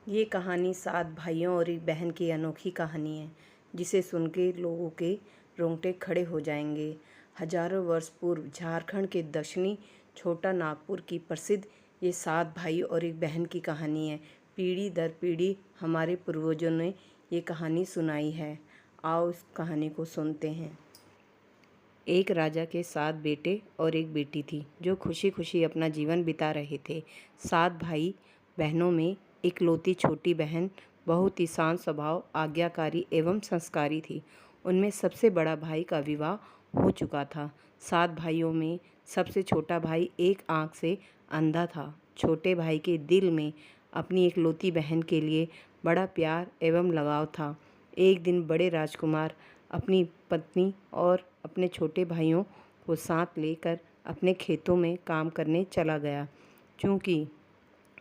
ये कहानी 7 भाइयों और एक बहन की अनोखी कहानी है, जिसे सुन के लोगों के रोंगटे खड़े हो जाएंगे। हजारों वर्ष पूर्व झारखंड के दक्षिणी छोटा नागपुर की प्रसिद्ध ये 7 भाई और एक बहन की कहानी है। पीढ़ी दर पीढ़ी हमारे पूर्वजों ने ये कहानी सुनाई है। आओ इस कहानी को सुनते हैं। एक राजा के 7 बेटे और एक बेटी थी, जो खुशी खुशी अपना जीवन बिता रहे थे। 7 भाई बहनों में इकलौती छोटी बहन बहुत ही शांत स्वभाव, आज्ञाकारी एवं संस्कारी थी। उनमें सबसे बड़ा भाई का विवाह हो चुका था। 7 भाइयों में सबसे छोटा भाई एक आंख से अंधा था। छोटे भाई के दिल में अपनी इकलौती बहन के लिए बड़ा प्यार एवं लगाव था। एक दिन बड़े राजकुमार अपनी पत्नी और अपने छोटे भाइयों को साथ लेकर अपने खेतों में काम करने चला गया। क्योंकि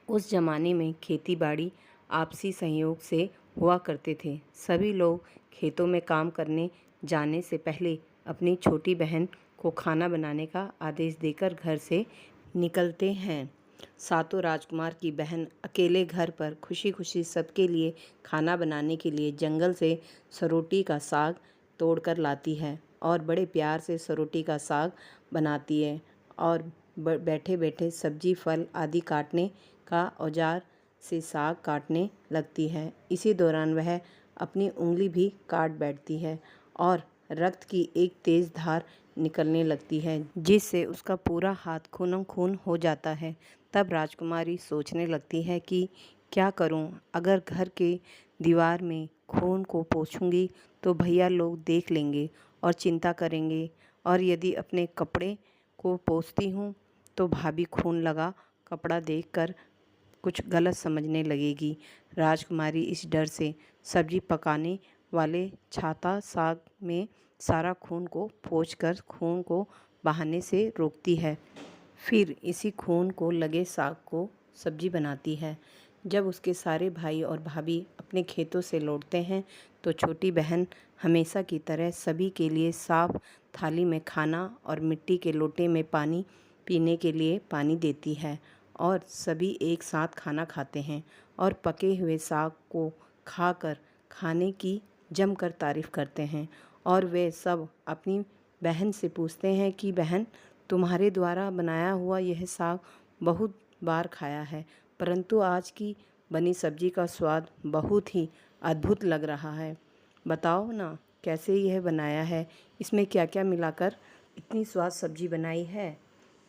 उस ज़माने में खेती-बाड़ी आपसी सहयोग से हुआ करते थे। सभी लोग खेतों में काम करने जाने से पहले अपनी छोटी बहन को खाना बनाने का आदेश देकर घर से निकलते हैं। सातों राजकुमार की बहन अकेले घर पर खुशी-खुशी सबके लिए खाना बनाने के लिए जंगल से सरोटी का साग तोड़कर लाती है और बड़े प्यार से सरोटी का साग बनाती है और बैठे-बैठे सब्जी, फल आदि काटने का औजार से साग काटने लगती है। इसी दौरान वह अपनी उँगली भी काट बैठती है और रक्त की एक तेज़ धार निकलने लगती है, जिससे उसका पूरा हाथ खूनों-खून हो जाता है। तब राजकुमारी सोचने लगती है कि क्या करूं? अगर घर के दीवार में खून को पोंछूंगी तो भैया लोग देख लेंगे और चिंता करेंगे, और यदि अपने कपड़े को पोंछती हूँ तो भाभी खून लगा कपड़ा देखकर कुछ गलत समझने लगेगी। राजकुमारी इस डर से सब्जी पकाने वाले छाता साग में सारा खून को पोंछकर खून को बहाने से रोकती है। फिर इसी खून को लगे साग को सब्जी बनाती है। जब उसके सारे भाई और भाभी अपने खेतों से लौटते हैं तो छोटी बहन हमेशा की तरह सभी के लिए साफ थाली में खाना और मिट्टी के लोटे में पानी पीने के लिए पानी देती है, और सभी एक साथ खाना खाते हैं और पके हुए साग को खाकर खाने की जमकर तारीफ करते हैं। और वे सब अपनी बहन से पूछते हैं कि बहन, तुम्हारे द्वारा बनाया हुआ यह साग बहुत बार खाया है, परंतु आज की बनी सब्जी का स्वाद बहुत ही अद्भुत लग रहा है। बताओ ना कैसे यह बनाया है, इसमें क्या क्या मिलाकर इतनी स्वाद सब्जी बनाई है।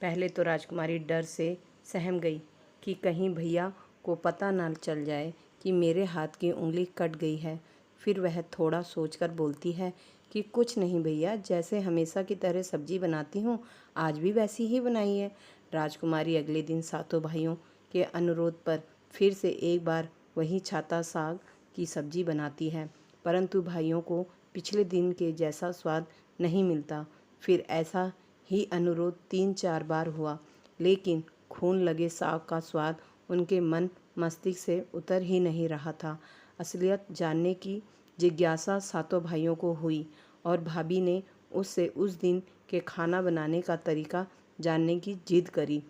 पहले तो राजकुमारी डर से सहम गई कि कहीं भैया को पता ना चल जाए कि मेरे हाथ की उंगली कट गई है। फिर वह थोड़ा सोचकर बोलती है कि कुछ नहीं भैया, जैसे हमेशा की तरह सब्जी बनाती हूँ आज भी वैसी ही बनाई है। राजकुमारी अगले दिन सातों भाइयों के अनुरोध पर फिर से एक बार वही छाता साग की सब्जी बनाती है, परंतु भाइयों को पिछले दिन के जैसा स्वाद नहीं मिलता। फिर ऐसा ही अनुरोध 3-4 बार हुआ, लेकिन खून लगे साग का स्वाद उनके मन मस्तिष्क से उतर ही नहीं रहा था। असलियत जानने की जिज्ञासा सातों भाइयों को हुई और भाभी ने उससे उस दिन के खाना बनाने का तरीका जानने की जिद करी।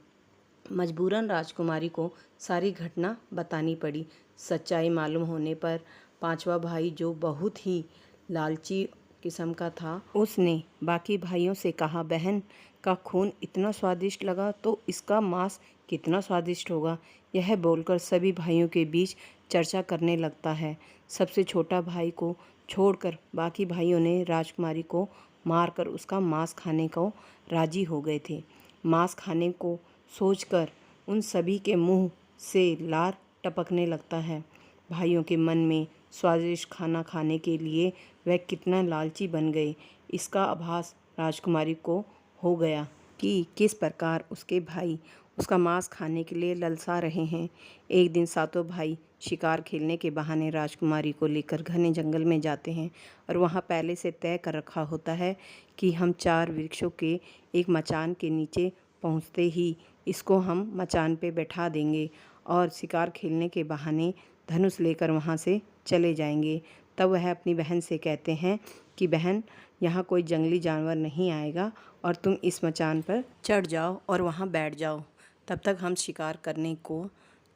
मजबूरन राजकुमारी को सारी घटना बतानी पड़ी। सच्चाई मालूम होने पर पांचवा भाई, जो बहुत ही लालची किस्म का था, उसने बाकी भाइयों से कहा, बहन का खून इतना स्वादिष्ट लगा तो इसका मांस कितना स्वादिष्ट होगा। यह बोलकर सभी भाइयों के बीच चर्चा करने लगता है। सबसे छोटा भाई को छोड़कर बाकी भाइयों ने राजकुमारी को मारकर उसका मांस खाने को राजी हो गए थे। मांस खाने को सोचकर उन सभी के मुंह से लार टपकने लगता है। भाइयों के मन में स्वादिष्ट खाना खाने के लिए वह कितना लालची बन गए, इसका आभास राजकुमारी को हो गया कि किस प्रकार उसके भाई उसका मांस खाने के लिए ललसा रहे हैं। एक दिन सातों भाई शिकार खेलने के बहाने राजकुमारी को लेकर घने जंगल में जाते हैं, और वहां पहले से तय कर रखा होता है कि हम 4 वृक्षों के एक मचान के नीचे पहुंचते ही इसको हम मचान पे बैठा देंगे और शिकार खेलने के बहाने धनुष लेकर वहाँ से चले जाएंगे। तब वह अपनी बहन से कहते हैं कि बहन, यहाँ कोई जंगली जानवर नहीं आएगा और तुम इस मचान पर चढ़ जाओ और वहाँ बैठ जाओ, तब तक हम शिकार करने को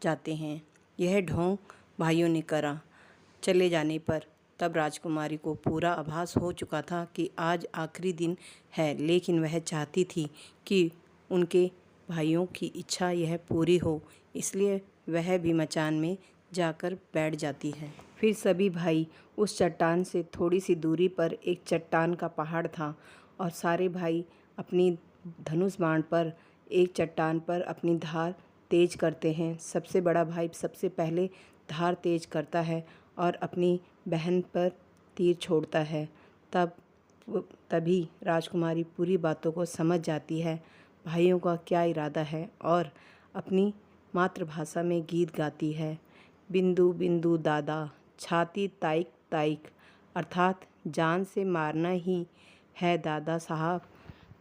जाते हैं। यह ढोंग भाइयों ने करा। चले जाने पर तब राजकुमारी को पूरा आभास हो चुका था कि आज आखिरी दिन है, लेकिन वह चाहती थी कि उनके भाइयों की इच्छा यह पूरी हो, इसलिए वह भी मचान में जाकर बैठ जाती है। फिर सभी भाई उस चट्टान से थोड़ी सी दूरी पर एक चट्टान का पहाड़ था और सारे भाई अपनी धनुष बाण पर एक चट्टान पर अपनी धार तेज करते हैं। सबसे बड़ा भाई सबसे पहले धार तेज करता है और अपनी बहन पर तीर छोड़ता है। तभी राजकुमारी पूरी बातों को समझ जाती है, भाइयों का क्या इरादा है, और अपनी मातृभाषा में गीत गाती है। बिंदु बिंदु दादा, छाती ताइक ताइक, अर्थात जान से मारना ही है दादा साहब,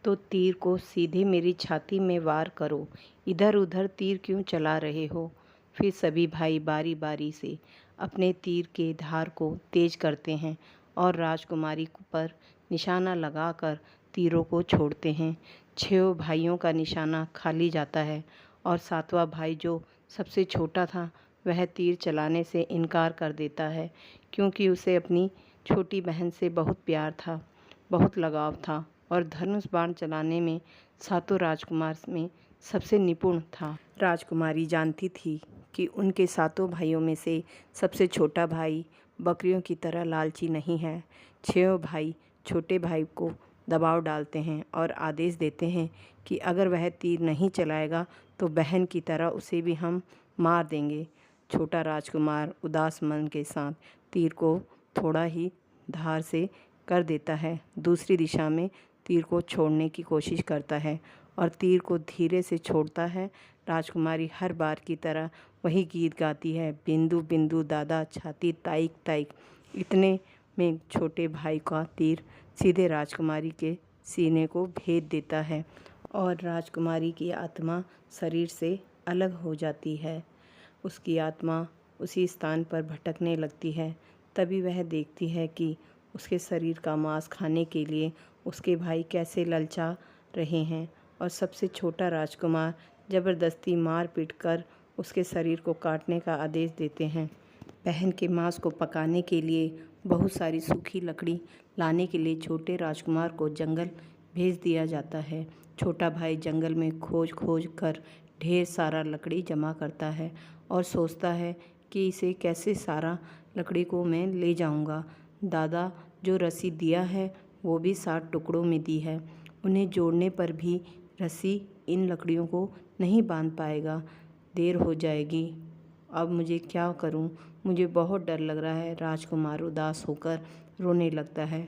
तो तीर को सीधे मेरी छाती में वार करो, इधर उधर तीर क्यों चला रहे हो। फिर सभी भाई बारी बारी से अपने तीर के धार को तेज करते हैं और राजकुमारी पर निशाना लगाकर तीरों को छोड़ते हैं। 6 भाइयों का निशाना खाली जाता है और 7वां भाई, जो सबसे छोटा था, वह तीर चलाने से इनकार कर देता है, क्योंकि उसे अपनी छोटी बहन से बहुत प्यार था, बहुत लगाव था और धनुष बाण चलाने में 7 राजकुमार में सबसे निपुण था। राजकुमारी जानती थी कि उनके 7 भाइयों में से सबसे छोटा भाई बकरियों की तरह लालची नहीं है। 6 भाई छोटे भाई को दबाव डालते हैं और आदेश देते हैं कि अगर वह तीर नहीं चलाएगा तो बहन की तरह उसे भी हम मार देंगे। छोटा राजकुमार उदास मन के साथ तीर को थोड़ा ही धार से कर देता है, दूसरी दिशा में तीर को छोड़ने की कोशिश करता है और तीर को धीरे से छोड़ता है। राजकुमारी हर बार की तरह वही गीत गाती है, बिंदु बिंदु दादा, छाती ताइक ताइक। इतने में छोटे भाई का तीर सीधे राजकुमारी के सीने को भेद देता है और राजकुमारी की आत्मा शरीर से अलग हो जाती है। उसकी आत्मा उसी स्थान पर भटकने लगती है। तभी वह देखती है कि उसके शरीर का मांस खाने के लिए उसके भाई कैसे ललचा रहे हैं और सबसे छोटा राजकुमार ज़बरदस्ती मार पीट कर उसके शरीर को काटने का आदेश देते हैं। बहन के मांस को पकाने के लिए बहुत सारी सूखी लकड़ी लाने के लिए छोटे राजकुमार को जंगल भेज दिया जाता है। छोटा भाई जंगल में खोज खोज कर ढेर सारा लकड़ी जमा करता है और सोचता है कि इसे कैसे सारा लकड़ी को मैं ले जाऊंगा। दादा जो रस्सी दिया है वो भी 7 टुकड़ों में दी है, उन्हें जोड़ने पर भी रस्सी इन लकड़ियों को नहीं बांध पाएगा, देर हो जाएगी। अब मुझे क्या करूं? मुझे बहुत डर लग रहा है। राजकुमार उदास होकर रोने लगता है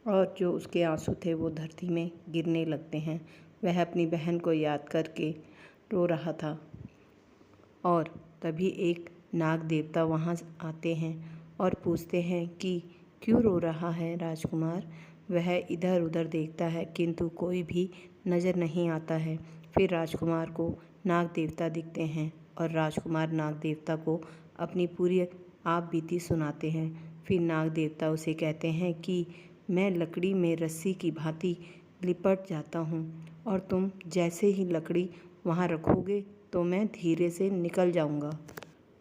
और जो उसके आंसू थे वो धरती में गिरने लगते हैं। वह अपनी बहन को याद करके रो रहा था और तभी एक नाग देवता वहाँ आते हैं और पूछते हैं कि क्यों रो रहा है राजकुमार। वह इधर उधर देखता है किंतु कोई भी नज़र नहीं आता है। फिर राजकुमार को नाग देवता दिखते हैं और राजकुमार नाग देवता को अपनी पूरी आप बीती सुनाते हैं। फिर नाग देवता उसे कहते हैं कि मैं लकड़ी में रस्सी की भांति लिपट जाता हूँ और तुम जैसे ही लकड़ी वहाँ रखोगे तो मैं धीरे से निकल जाऊँगा।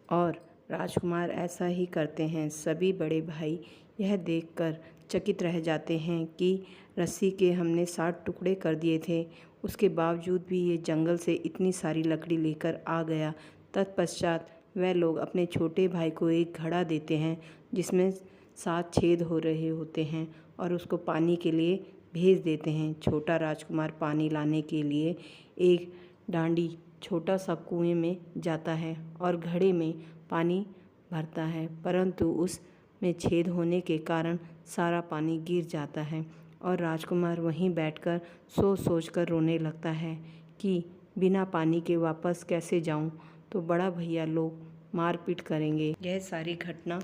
और राजकुमार ऐसा ही करते हैं। सभी बड़े भाई यह देखकर चकित रह जाते हैं कि रस्सी के हमने 7 टुकड़े कर दिए थे, उसके बावजूद भी ये जंगल से इतनी सारी लकड़ी लेकर आ गया। तत्पश्चात वह लोग अपने छोटे भाई को एक घड़ा देते हैं जिसमें 7 छेद हो रहे होते हैं और उसको पानी के लिए भेज देते हैं। छोटा राजकुमार पानी लाने के लिए एक डांडी छोटा सा कुएं में जाता है और घड़े में पानी भरता है, परंतु उसमें छेद होने के कारण सारा पानी गिर जाता है और राजकुमार वहीं बैठकर सोच सोच कर रोने लगता है कि बिना पानी के वापस कैसे जाऊं, तो बड़ा भैया लोग मारपीट करेंगे। यह सारी घटना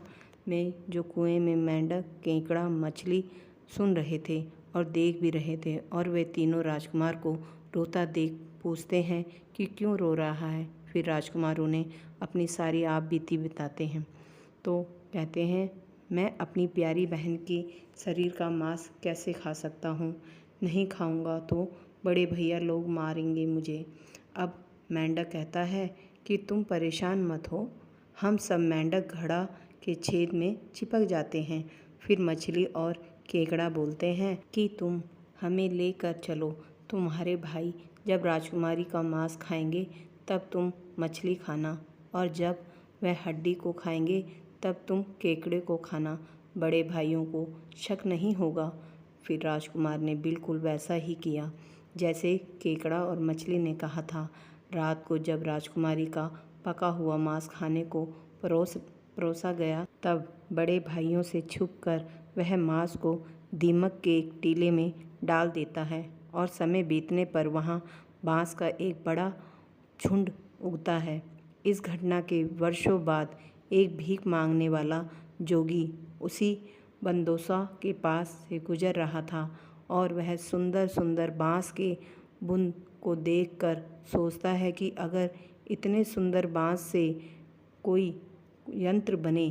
में जो कुएं में मेंढक, केकड़ा, मछली सुन रहे थे और देख भी रहे थे और वे तीनों राजकुमार को रोता देख पूछते हैं कि क्यों रो रहा है। फिर राजकुमार उन्हें अपनी सारी आप बीती बताते हैं। तो कहते हैं, मैं अपनी प्यारी बहन की शरीर का मांस कैसे खा सकता हूँ? नहीं खाऊंगा तो बड़े भैया लोग मारेंगे मुझे। अब मेंढक कहता है कि तुम परेशान मत हो, हम सब मेंढक घड़ा के छेद में चिपक जाते हैं। फिर मछली और केकड़ा बोलते हैं कि तुम हमें लेकर चलो। तुम्हारे भाई जब राजकुमारी का मांस खाएंगे तब तुम मछली खाना, और जब वह हड्डी को खाएंगे तब तुम केकड़े को खाना। बड़े भाइयों को शक नहीं होगा। फिर राजकुमार ने बिल्कुल वैसा ही किया जैसे केकड़ा और मछली ने कहा था। रात को जब राजकुमारी का पका हुआ मांस खाने को परोसा गया तब बड़े भाइयों से छुपकर वह मांस को दीमक के एक टीले में डाल देता है, और समय बीतने पर वहाँ बांस का एक बड़ा झुंड उगता है। इस घटना के वर्षों बाद एक भीख मांगने वाला जोगी उसी बंदोसा के पास से गुजर रहा था, और वह सुंदर सुंदर बांस के बुन को देखकर सोचता है कि अगर इतने सुंदर बांस से कोई यंत्र बने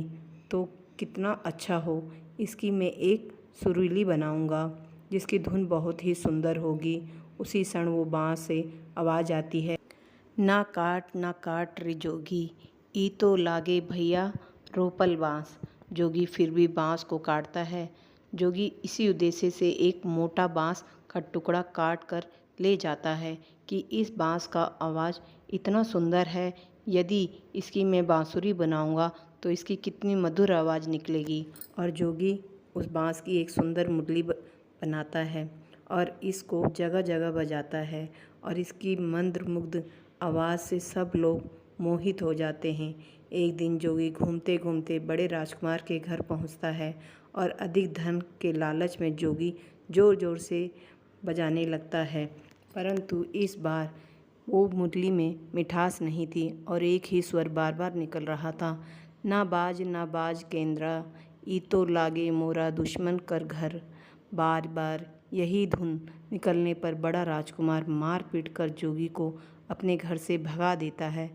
तो कितना अच्छा हो। इसकी मैं एक सुरीली बनाऊंगा जिसकी धुन बहुत ही सुंदर होगी। उसी क्षण वो बांस से आवाज़ आती है, ना काट रे जोगी, ई तो लागे भैया रोपल बांस। जोगी फिर भी बांस को काटता है। जोगी इसी उद्देश्य से एक मोटा बांस का टुकड़ा काट कर ले जाता है कि इस बांस का आवाज़ इतना सुंदर है, यदि इसकी मैं बांसुरी बनाऊंगा तो इसकी कितनी मधुर आवाज़ निकलेगी। और जोगी उस बांस की एक सुंदर मुरली बनाता है और इसको जगह जगह बजाता है, और इसकी मंत्रमुग्ध आवाज़ से सब लोग मोहित हो जाते हैं। एक दिन जोगी घूमते घूमते बड़े राजकुमार के घर पहुंचता है, और अधिक धन के लालच में जोगी ज़ोर ज़ोर से बजाने लगता है। परंतु इस बार वो मुरली में मिठास नहीं थी और एक ही स्वर बार बार निकल रहा था, ना बाज केंद्रा, ई तो लागे मोरा दुश्मन कर घर। बार बार यही धुन निकलने पर बड़ा राजकुमार मार पीट कर जोगी को अपने घर से भगा देता है।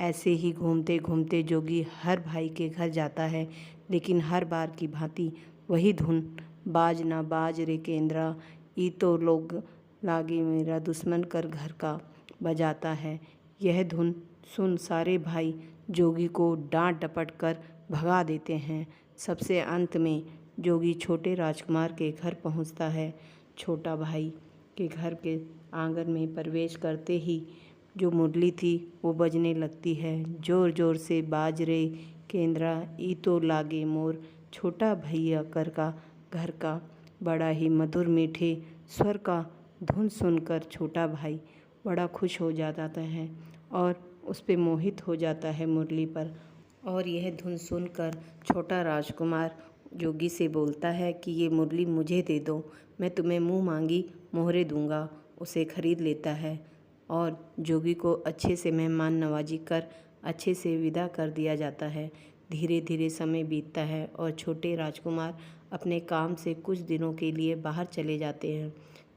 ऐसे ही घूमते घूमते जोगी हर भाई के घर जाता है, लेकिन हर बार की भांति वही धुन, बाज ना बाज रे केंद्रा, ई तो लोग लागे मेरा दुश्मन कर घर का, बजाता है। यह धुन सुन सारे भाई जोगी को डांट डपट कर भगा देते हैं। सबसे अंत में जोगी छोटे राजकुमार के घर पहुंचता है। छोटा भाई के घर के आंगन में प्रवेश करते ही जो मुरली थी वो बजने लगती है, जोर जोर से, बाज रे केंद्रा, ई तो लागे मोर छोटा भैया कर का घर का। बड़ा ही मधुर मीठे स्वर का धुन सुनकर छोटा भाई बड़ा खुश हो जाता है और उस पे मोहित हो जाता है मुरली पर। और यह धुन सुनकर छोटा राजकुमार जोगी से बोलता है कि ये मुरली मुझे दे दो, मैं तुम्हें मुँह मांगी मोहरे दूंगा। उसे खरीद लेता है और जोगी को अच्छे से मेहमान नवाजी कर अच्छे से विदा कर दिया जाता है। धीरे धीरे समय बीतता है और छोटे राजकुमार अपने काम से कुछ दिनों के लिए बाहर चले जाते हैं।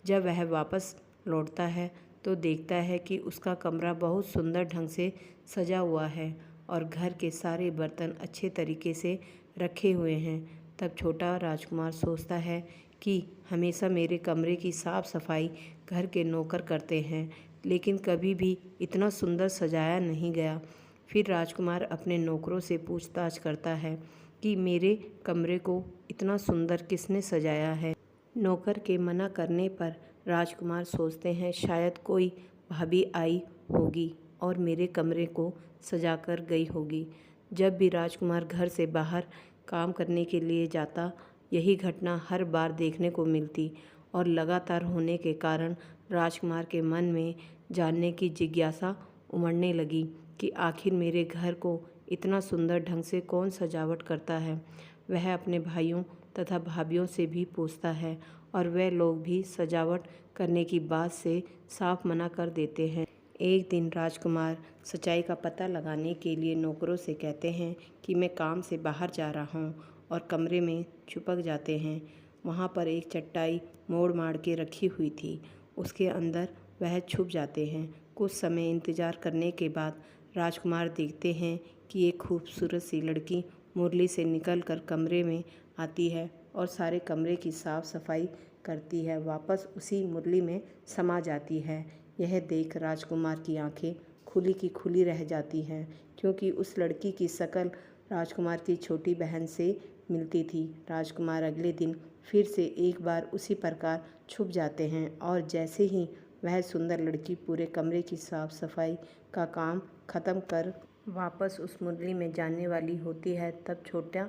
जब वह वापस लौटता है तो देखता है कि उसका कमरा बहुत सुंदर ढंग से सजा हुआ है और घर के सारे बर्तन अच्छे तरीके से रखे हुए हैं। तब छोटा राजकुमार सोचता है कि हमेशा मेरे कमरे की साफ़ सफाई घर के नौकर करते हैं, लेकिन कभी भी इतना सुंदर सजाया नहीं गया। फिर राजकुमार अपने नौकरों से पूछताछ करता है कि मेरे कमरे को इतना सुंदर किसने सजाया है। नौकर के मना करने पर राजकुमार सोचते हैं शायद कोई भाभी आई होगी और मेरे कमरे को सजाकर गई होगी। जब भी राजकुमार घर से बाहर काम करने के लिए जाता, यही घटना हर बार देखने को मिलती और लगातार होने के कारण राजकुमार के मन में जानने की जिज्ञासा उमड़ने लगी कि आखिर मेरे घर को इतना सुंदर ढंग से कौन सजावट करता है। वह अपने भाइयों तथा भाभियों से भी पूछता है और वे लोग भी सजावट करने की बात से साफ मना कर देते हैं। एक दिन राजकुमार सच्चाई का पता लगाने के लिए नौकरों से कहते हैं कि मैं काम से बाहर जा रहा हूँ, और कमरे में छुपक जाते हैं। वहाँ पर एक चटाई मोड़ माड़ के रखी हुई थी, उसके अंदर वह छुप जाते हैं। कुछ समय इंतज़ार करने के बाद राजकुमार देखते हैं कि एक खूबसूरत सी लड़की मुरली से निकलकर कमरे में आती है और सारे कमरे की साफ सफाई करती है, वापस उसी मुरली में समा जाती है। यह देख राजकुमार की आंखें खुली की खुली रह जाती हैं क्योंकि उस लड़की की शक्ल राजकुमार की छोटी बहन से मिलती थी। राजकुमार अगले दिन फिर से एक बार उसी प्रकार छुप जाते हैं और जैसे ही वह सुंदर लड़की पूरे कमरे की साफ सफाई का काम खत्म कर वापस उस मुरली में जाने वाली होती है, तब छोटा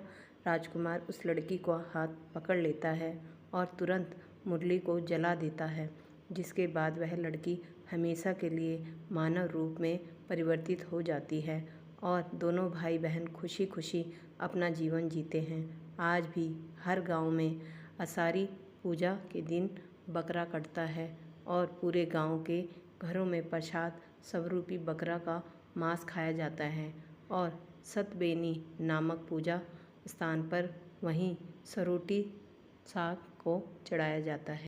राजकुमार उस लड़की को हाथ पकड़ लेता है और तुरंत मुरली को जला देता है, जिसके बाद वह लड़की हमेशा के लिए मानव रूप में परिवर्तित हो जाती है और दोनों भाई बहन खुशी खुशी अपना जीवन जीते हैं। आज भी हर गांव में आषाढ़ी पूजा के दिन बकरा कटता है और पूरे गांव के घरों में प्रसाद स्वरूपी बकरा का मांस खाया जाता है और सतबेनी नामक पूजा स्थान पर वहीं सरोटी साग को चढ़ाया जाता है।